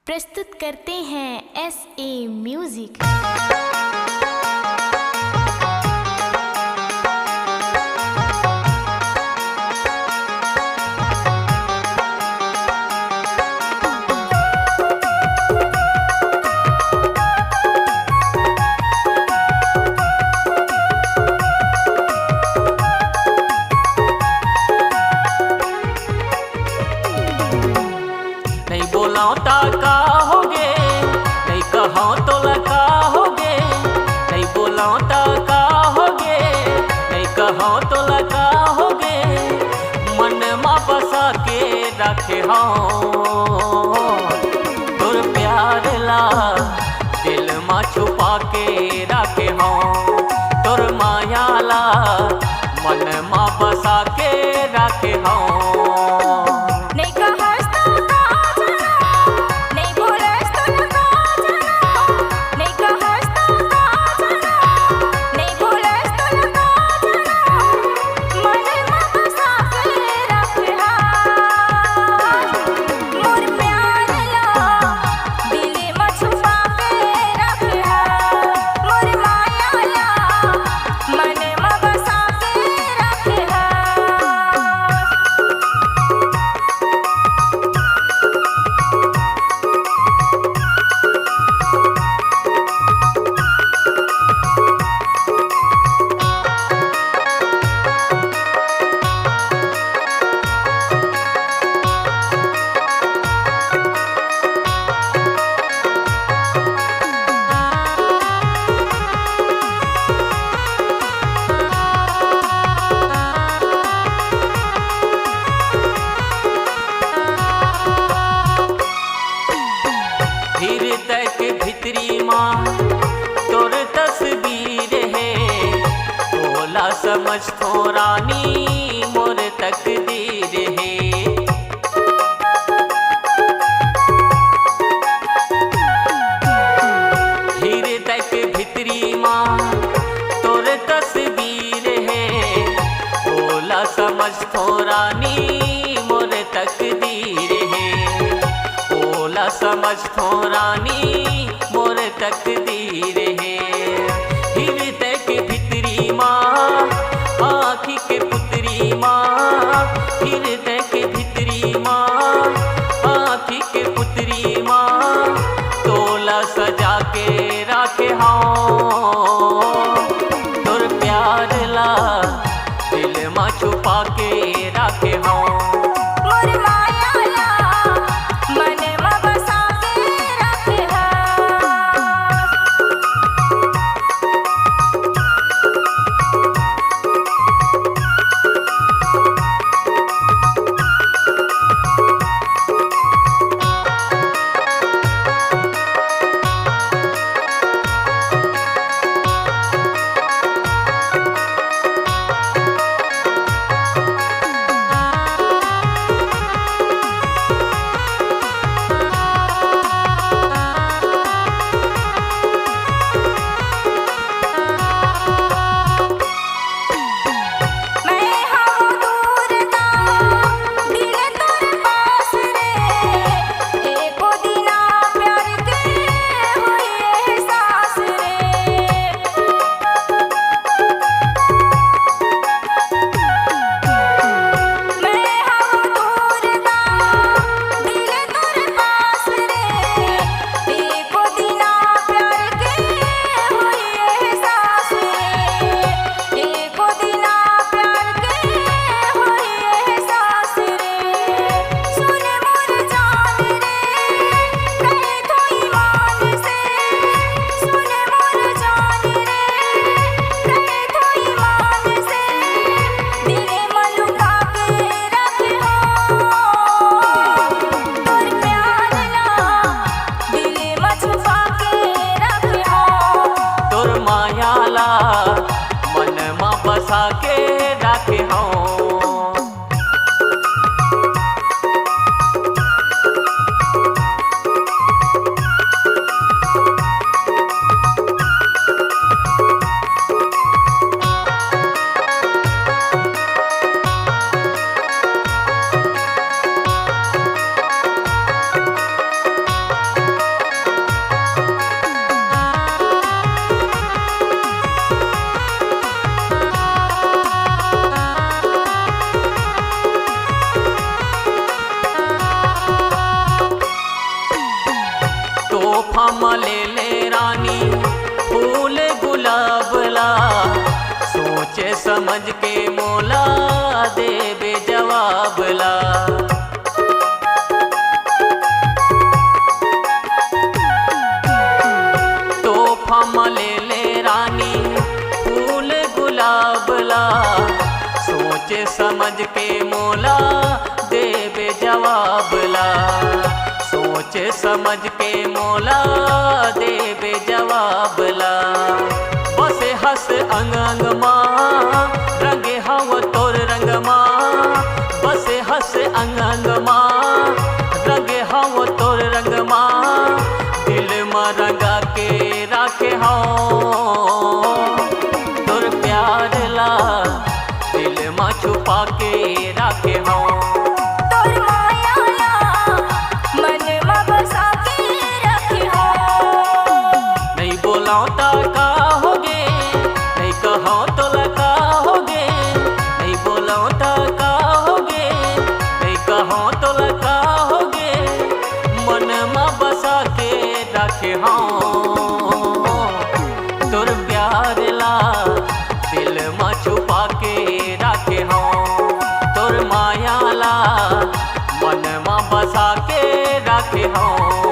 प्रस्तुत करते हैं SA म्यूजिक। नहीं बोलाओ ता का होगे, नहीं कहो तो लका होगे। नहीं बोलाओ ता का होगे, नहीं कहो तो लका होगे। मन मा बसा के रखे हों तुर प्यार ला, दिल मा छुपा के रखे हों तुर माया ला। मन मा बसा के रखे हों। हृदय के भितरी माँ तोर तस्वीर है, बोला समझ तो रानी मोर तकदीर है। हृदय के भितरी माँ तोर तस्वीर है, बोला समझ तो रानी मोर तकदीर है। बोला समझ तो रानी मोर तकदीर है। हृदय के भितरी माँ आँखी के पुतरी माँ, हृदय के भितरी माँ आँखी के पुतरी माँ। तोला सजा के राखे हों तुर प्यार ला, दिल माँ छुपा के राखे हों। तोहफा मले ले रानी फूल गुलाब ला, सोचे समझ के मोला देवे जवाब ला। तोहफा मले ले रानी फूल गुलाब ला, सोचे समझ के मोला देवे जवाब ला। सोचे समझ के मोला देवे जवाब ला। बसे हस अंग अंग माँ रंगे हव तोर रंग माँ, बसे हस अंग अंग माँ रंगे हव तोर रंग माँ, दिल में रंगा के राखे हूँ तोर प्यार ला, दिल में छुपा के राखे हूँ तोर माया ला, मन में बसा के रखे हो। नहीं बोलाओ ता का होगे, नहीं कहो तो लगा होगे, नहीं बोलाओ ता का होगे, नहीं कहो तो लगा होगे, मन में बसा के रखे हूँ तोर प्यार ला, दिल में छुपा के रखे हूँ तोर माया ला, मन में बसा के रखे हूँ।